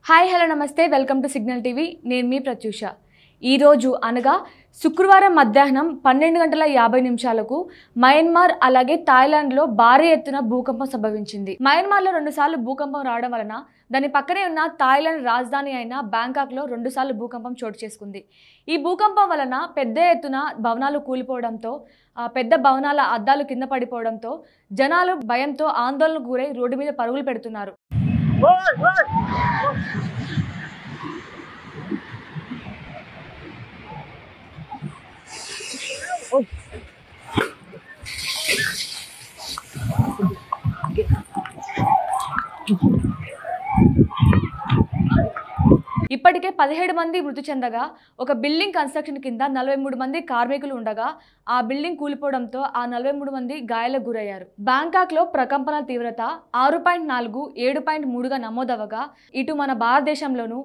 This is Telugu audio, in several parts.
హాయ్ హలో నమస్తే వెల్కమ్ టు సిగ్నల్ టీవీ నేను మీ ప్రత్యూష ఈరోజు అనగా శుక్రవారం మధ్యాహ్నం 12:50 మయన్మార్ అలాగే థాయిలాండ్లో భారీ ఎత్తున భూకంపం సంభవించింది. మయన్మార్లో 2 సార్లు భూకంపం రావడం వలన దాని పక్కనే ఉన్న థాయిలాండ్ రాజధాని అయిన బ్యాంకాక్లో 2 సార్లు భూకంపం చోటు చేసుకుంది. ఈ భూకంపం వలన పెద్ద ఎత్తున భవనాలు కూలిపోవడంతో పెద్ద భవనాల అద్దాలు కింద పడిపోవడంతో జనాలు భయంతో ఆందోళనకు గురై రోడ్డు మీద పరుగులు పెడుతున్నారు. ఇప్పటికే 17 మంది మృతి చెందగా ఒక బిల్డింగ్ కన్స్ట్రక్షన్ కింద 43 మంది కార్మికులు ఉండగా ఆ బిల్డింగ్ కూలిపోవడంతో ఆ 43 మంది గాయాలకు గురయ్యారు. బ్యాంకాక్లో ప్రకంపనల తీవ్రత 6.4, 7.3గా నమోదవగా ఇటు మన భారతదేశంలోనూ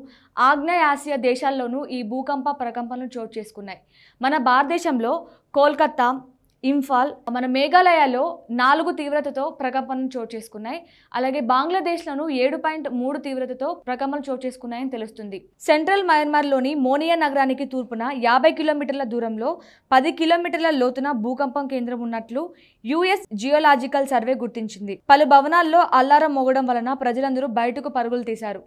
ఆగ్నేయ ఆసియా దేశాల్లోనూ ఈ భూకంప ప్రకంపనలు చోటు చేసుకున్నాయి. మన భారతదేశంలో కోల్కతా, ఇంఫాల్, మన మేఘాలయలో 4 తీవ్రతతో ప్రకంపనలు చోటు చేసుకున్నాయి. అలాగే బంగ్లాదేశ్లోనూ 7.3 తీవ్రతతో ప్రకంపనలు చోటు చేసుకున్నాయని తెలుస్తుంది. సెంట్రల్ మయన్మార్లోని మోనియా నగరానికి తూర్పున 50 కిలోమీటర్ల దూరంలో 10 కిలోమీటర్ల లోతున భూకంపం కేంద్రం ఉన్నట్లు యుఎస్ జియోలాజికల్ సర్వే గుర్తించింది. పలు భవనాల్లో అల్లారం మోగడం వలన ప్రజలందరూ బయటకు పరుగులు తీశారు.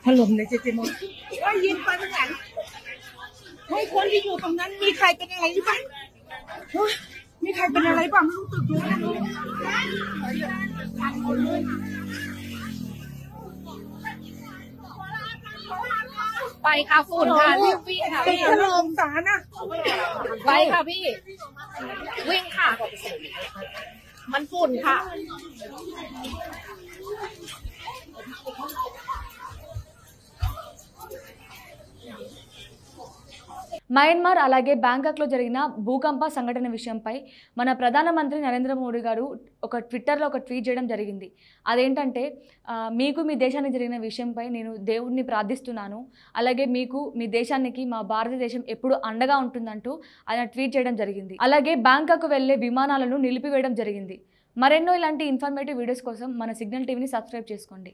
ถล่มเลยเจ๊มดก็ยิงไปทั้งหลังให้คนที่อยู่ตรงนั้นมีใครเป็นอะไรหรือเปล่ามีใครเป็นอะไรบ้างไม่รู้ตึกเยอะนะไปค่ะฝุ่นค่ะรีบวิ่งค่ะพี่ ถล่มสารนะ ไปค่ะพี่วิ่งค่ะมันฝุ่นค่ะ మయన్మార్ అలాగే బ్యాంకాక్లో జరిగిన భూకంప సంఘటన విషయంపై మన ప్రధానమంత్రి నరేంద్ర మోడీ గారు ట్విట్టర్లో ఒక ట్వీట్ చేయడం జరిగింది. అదేంటంటే మీకు మీ దేశానికి జరిగిన విషయంపై నేను దేవుడిని ప్రార్థిస్తున్నాను, అలాగే మీకు మీ దేశానికి మా భారతదేశం ఎప్పుడు అండగా ఉంటుందంటూ ఆయన ట్వీట్ చేయడం జరిగింది. అలాగే బ్యాంకాక్ వెళ్లే విమానాలను నిలిపివేయడం జరిగింది. మరెన్నో ఇలాంటి ఇన్ఫర్మేటివ్ వీడియోస్ కోసం మన సిగ్నల్ టీవీని సబ్స్క్రైబ్ చేసుకోండి.